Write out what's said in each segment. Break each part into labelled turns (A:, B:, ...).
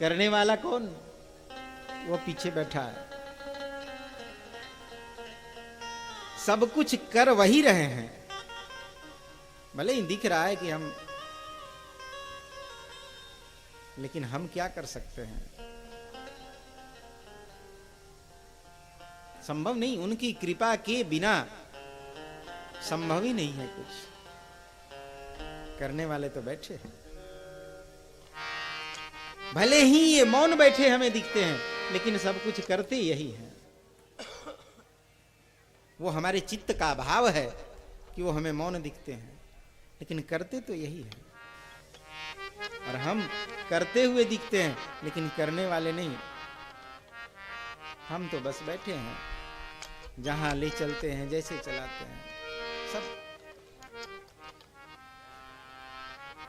A: करने वाला कौन? वो पीछे बैठा है। सब कुछ कर वही रहे हैं, भले ही दिख रहा है कि हम, लेकिन हम क्या कर सकते हैं? संभव नहीं, उनकी कृपा के बिना संभव ही नहीं है कुछ। करने वाले तो बैठे हैं, भले ही ये मौन बैठे हमें दिखते हैं, लेकिन सब कुछ करते यही हैं। वो हमारे चित्त का भाव है कि वो हमें मौन दिखते हैं, लेकिन करते तो यही है। और हम करते हुए दिखते हैं, लेकिन करने वाले नहीं। हम तो बस बैठे हैं, जहां ले चलते हैं, जैसे चलाते हैं सब।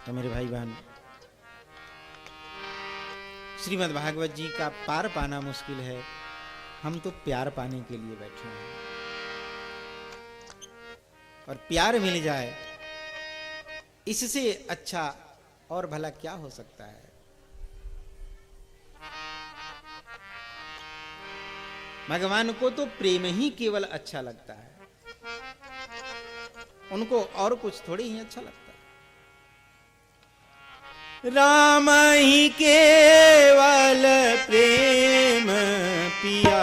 A: तो मेरे भाई बहन, श्रीमद् भागवत जी का पार पाना मुश्किल है, हम तो प्यार पाने के लिए बैठे हैं। और प्यार मिल जाए, इससे अच्छा और भला क्या हो सकता है? भगवान को तो प्रेम ही केवल अच्छा लगता है, उनको और कुछ थोड़ी ही अच्छा लगता है। राम ही केवल प्रेम पिया,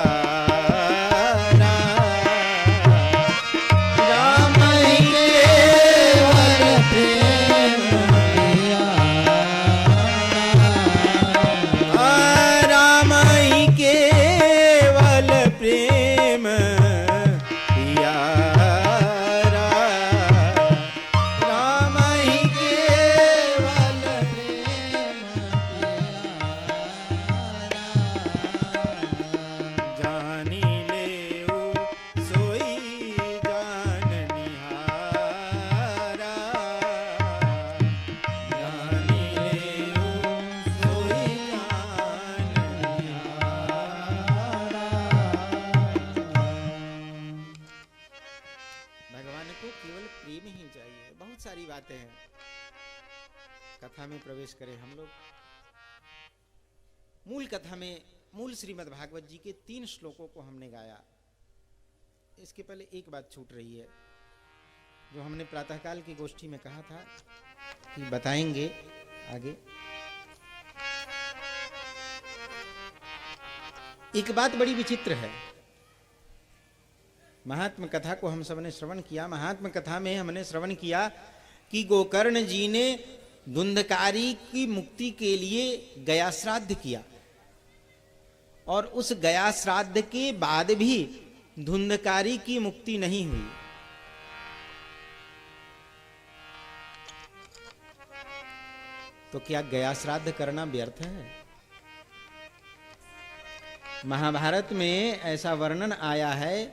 A: कथा में प्रवेश करें हम लोग। मूल कथा में, मूल श्रीमद् भागवत जी के 3 श्लोकों को हमने गाया। इसके पहले एक बात छूट रही है, जो हमने प्रातःकाल की गोष्ठी में कहा था कि बताएंगे आगे। एक बात बड़ी विचित्र है। महात्म कथा को हम सबने श्रवण किया। महात्म कथा में हमने श्रवण किया कि गोकर्ण जी ने धुंधकारी की मुक्ति के लिए गया श्राद्ध किया, और उस गया श्राद्ध के बाद भी धुंधकारी की मुक्ति नहीं हुई। तो क्या गया श्राद्ध करना व्यर्थ है? महाभारत में ऐसा वर्णन आया है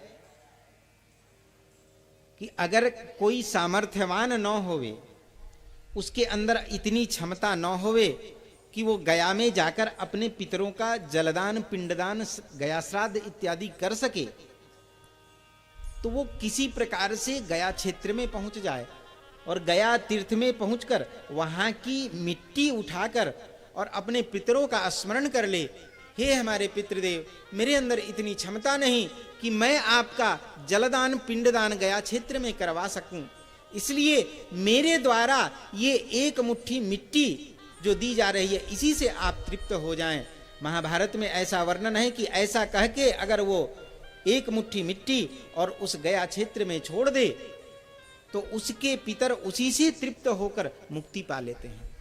A: कि अगर कोई सामर्थ्यवान न होवे, उसके अंदर इतनी क्षमता न होवे कि वो गया में जाकर अपने पितरों का जलदान, पिंडदान, गया श्राद्ध इत्यादि कर सके, तो वो किसी प्रकार से गया क्षेत्र में पहुंच जाए और गया तीर्थ में पहुंचकर वहां की मिट्टी उठाकर और अपने पितरों का स्मरण कर ले। हे हमारे पितृदेव, मेरे अंदर इतनी क्षमता नहीं कि मैं आपका जलदान, पिंडदान गया क्षेत्र में करवा सकूं, इसलिए मेरे द्वारा ये एक मुट्ठी मिट्टी जो दी जा रही है, इसी से आप तृप्त हो जाएं। महाभारत में ऐसा वर्णन है कि ऐसा कह के अगर वो एक मुट्ठी मिट्टी और उस गया क्षेत्र में छोड़ दे, तो उसके पितर उसी से तृप्त होकर मुक्ति पा लेते हैं।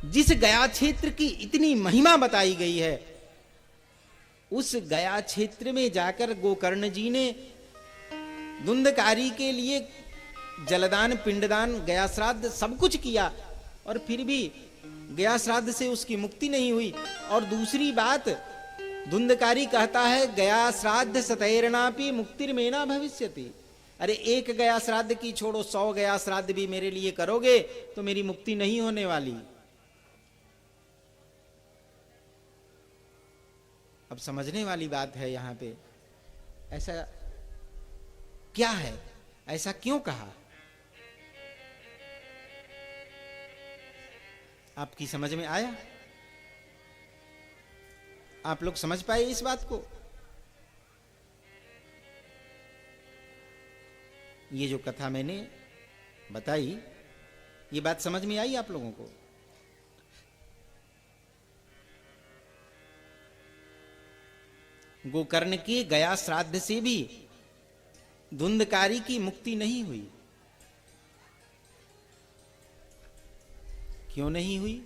A: जिस गया क्षेत्र की इतनी महिमा बताई गई है, उस गया क्षेत्र में जाकर गोकर्ण जी ने धुंधकारी के लिए जलदान, पिंडदान, गया श्राद्ध सब कुछ किया, और फिर भी गया श्राद्ध से उसकी मुक्ति नहीं हुई। और दूसरी बात, धुंधकारी कहता है गया श्राद्ध सतैर्नापि मुक्तिर्मेना भविष्यति। अरे एक गया श्राद्ध की छोड़ो, 100 गया श्राद्ध भी मेरे लिए करोगे तो मेरी मुक्ति नहीं होने वाली। अब समझने वाली बात है यहां पे, ऐसा क्या है, ऐसा क्यों कहा? आपकी समझ में आया? आप लोग समझ पाए इस बात को? ये जो कथा मैंने बताई, ये बात समझ में आई आप लोगों को? गोकर्ण के गया श्राद्ध से भी धुंधकारी की मुक्ति नहीं हुई। क्यों नहीं हुई?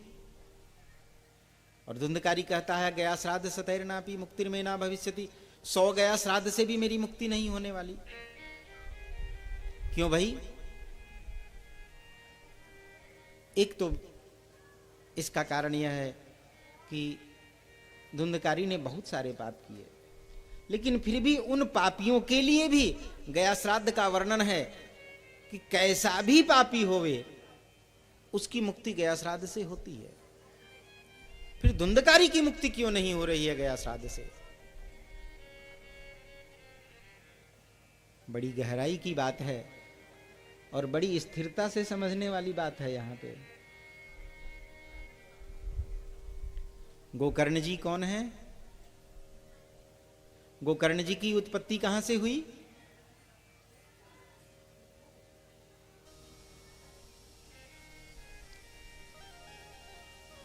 A: और धुंधकारी कहता है गया श्राद्ध सतैर्नापि मुक्तिर्मे ना भविष्यति, 100 गया श्राद्ध से भी मेरी मुक्ति नहीं होने वाली। क्यों भाई? एक तो इसका कारण यह है कि धुंधकारी ने बहुत सारे पाप किए, लेकिन फिर भी उन पापियों के लिए भी गया श्राद्ध का वर्णन है कि कैसा भी पापी होवे उसकी मुक्ति गया श्राद्ध से होती है। फिर धुंधकारी की मुक्ति क्यों नहीं हो रही है गया श्राद्ध से? बड़ी गहराई की बात है और बड़ी स्थिरता से समझने वाली बात है यहां पे। गोकर्ण जी कौन है? गोकर्ण जी की उत्पत्ति कहां से हुई?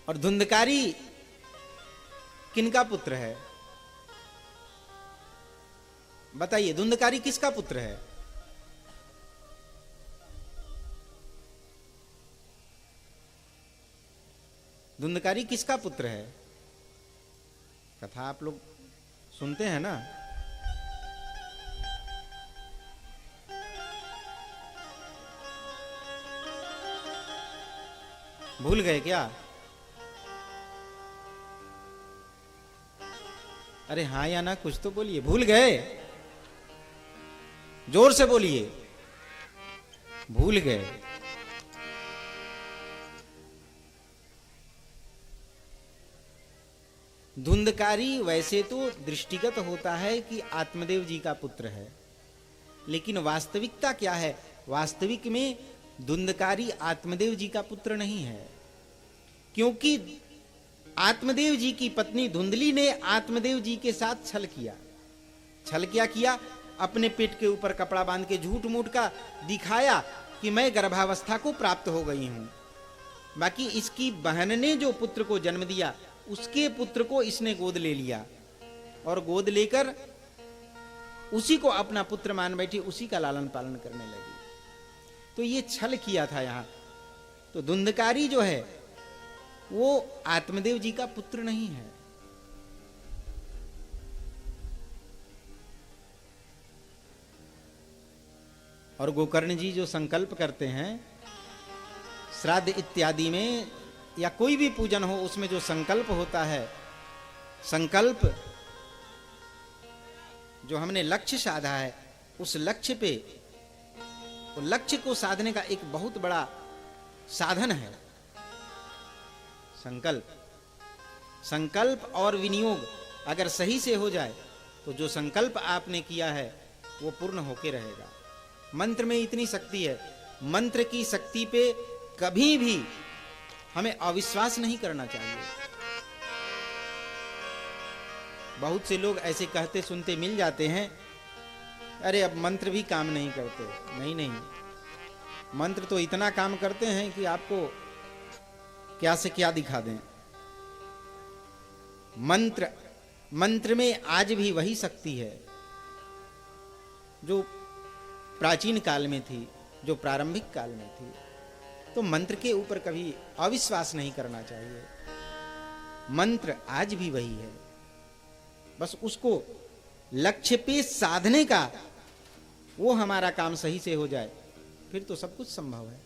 A: और धुंधकारी किनका पुत्र है? बताइए, धुंधकारी किसका पुत्र है? धुंधकारी किसका पुत्र है? कथा आप लोग सुनते हैं ना? भूल गए क्या? अरे हाँ या ना कुछ तो बोलिए। भूल गए? जोर से बोलिए। भूल गए? धुंधकारी वैसे तो दृष्टिगत होता है कि आत्मदेव जी का पुत्र है, लेकिन वास्तविकता क्या है? वास्तविक में धुंधकारी आत्मदेव जी का पुत्र नहीं है, क्योंकि आत्मदेव जी की पत्नी धुंधली ने आत्मदेव जी के साथ छल किया। छल क्या किया? अपने पेट के ऊपर कपड़ा बांध के झूठ मूठ का दिखाया कि मैं गर्भावस्था को प्राप्त हो गई हूं। बाकी इसकी बहन ने जो पुत्र को जन्म दिया, उसके पुत्र को इसने गोद ले लिया और गोद लेकर उसी को अपना पुत्र मान बैठी, उसी का लालन पालन करने लगी। तो ये छल किया था यहां। तो धुंधकारी जो है वो आत्मदेव जी का पुत्र नहीं है। और गोकर्ण जी जो संकल्प करते हैं श्राद्ध इत्यादि में या कोई भी पूजन हो, उसमें जो संकल्प होता है, संकल्प जो हमने लक्ष्य साधा है, उस लक्ष्य पे, तो लक्ष्य को साधने का एक बहुत बड़ा साधन है संकल्प। संकल्प और विनियोग अगर सही से हो जाए तो जो संकल्प आपने किया है वो पूर्ण होके रहेगा। मंत्र में इतनी शक्ति है, मंत्र की शक्ति पे कभी भी हमें अविश्वास नहीं करना चाहिए। बहुत से लोग ऐसे कहते सुनते मिल जाते हैं, अरे अब मंत्र भी काम नहीं करते। नहीं नहीं, मंत्र तो इतना काम करते हैं कि आपको क्या से क्या दिखा दें। मंत्र में आज भी वही शक्ति है जो प्राचीन काल में थी, जो प्रारंभिक काल में थी। तो मंत्र के ऊपर कभी अविश्वास नहीं करना चाहिए। मंत्र आज भी वही है, बस उसको लक्ष्य पे साधने का वो हमारा काम सही से हो जाए, फिर तो सब कुछ संभव है।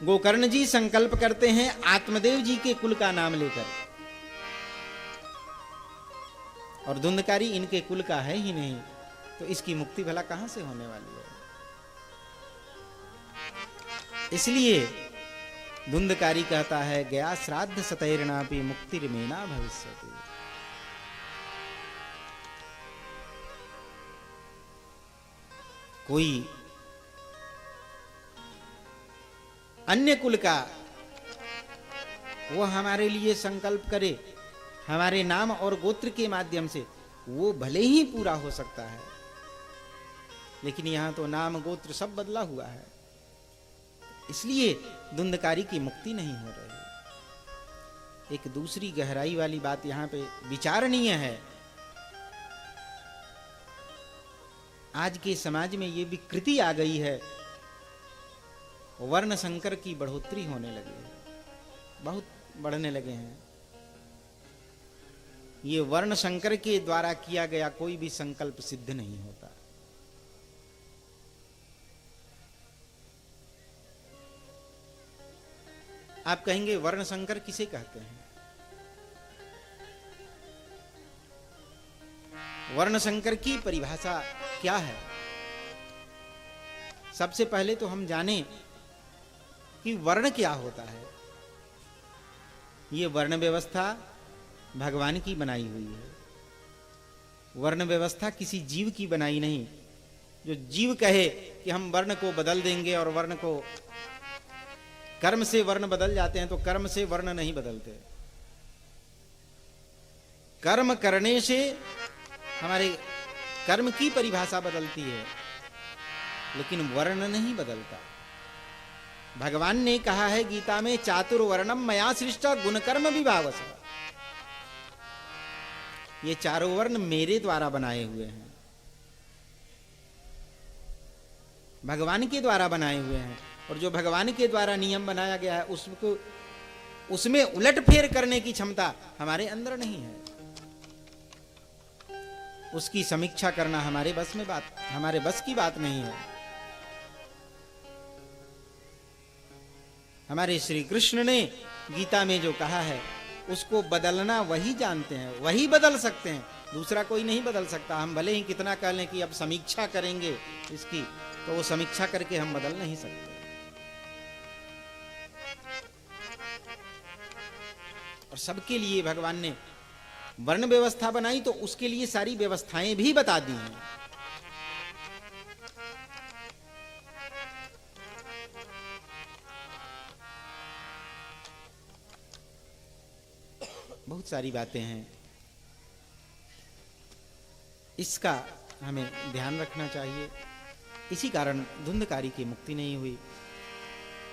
A: गोकर्ण जी संकल्प करते हैं आत्मदेव जी के कुल का नाम लेकर, और धुंधकारी इनके कुल का है ही नहीं, तो इसकी मुक्ति भला कहां से होने वाली है? इसलिए धुंधकारी कहता है गया श्राद्ध सतैर्नापि मुक्तिर्मे ना भविष्यति। कोई अन्य कुल का वो हमारे लिए संकल्प करे हमारे नाम और गोत्र के माध्यम से, वो भले ही पूरा हो सकता है, लेकिन यहां तो नाम गोत्र सब बदला हुआ है, इसलिए धुंधकारी की मुक्ति नहीं हो रही। एक दूसरी गहराई वाली बात यहां पे विचारणीय है। आज के समाज में ये विकृति आ गई है, वर्ण संकर की बढ़ोतरी होने लगी है, बहुत बढ़ने लगे हैं। ये वर्ण संकर के द्वारा किया गया कोई भी संकल्प सिद्ध नहीं होता। आप कहेंगे वर्ण संकर किसे कहते हैं? वर्ण संकर की परिभाषा क्या है? सबसे पहले तो हम जाने कि वर्ण क्या होता है। ये वर्ण व्यवस्था भगवान की बनाई हुई है। वर्ण व्यवस्था किसी जीव की बनाई नहीं। जो जीव कहे कि हम वर्ण को बदल देंगे और वर्ण को, कर्म से वर्ण बदल जाते हैं, तो कर्म से वर्ण नहीं बदलते। कर्म करने से हमारे कर्म की परिभाषा बदलती है, लेकिन वर्ण नहीं बदलता। भगवान ने कहा है गीता में, चातुर्वर्णम मया सृष्टा गुण कर्म विभावस। ये चारों वर्ण मेरे द्वारा बनाए हुए हैं, भगवान के द्वारा बनाए हुए हैं। और जो भगवान के द्वारा नियम बनाया गया है, उसको उसमें उलटफेर करने की क्षमता हमारे अंदर नहीं है। उसकी समीक्षा करना हमारे बस की बात नहीं है। हमारे श्री कृष्ण ने गीता में जो कहा है, उसको बदलना वही जानते हैं, वही बदल सकते हैं, दूसरा कोई नहीं बदल सकता। हम भले ही कितना कह लें कि अब समीक्षा करेंगे इसकी, तो वो समीक्षा करके हम बदल नहीं सकते। और सबके लिए भगवान ने वर्ण व्यवस्था बनाई, तो उसके लिए सारी व्यवस्थाएं भी बता दी हैं। बहुत सारी बातें हैं, इसका हमें ध्यान रखना चाहिए। इसी कारण धुंधकारी की मुक्ति नहीं हुई।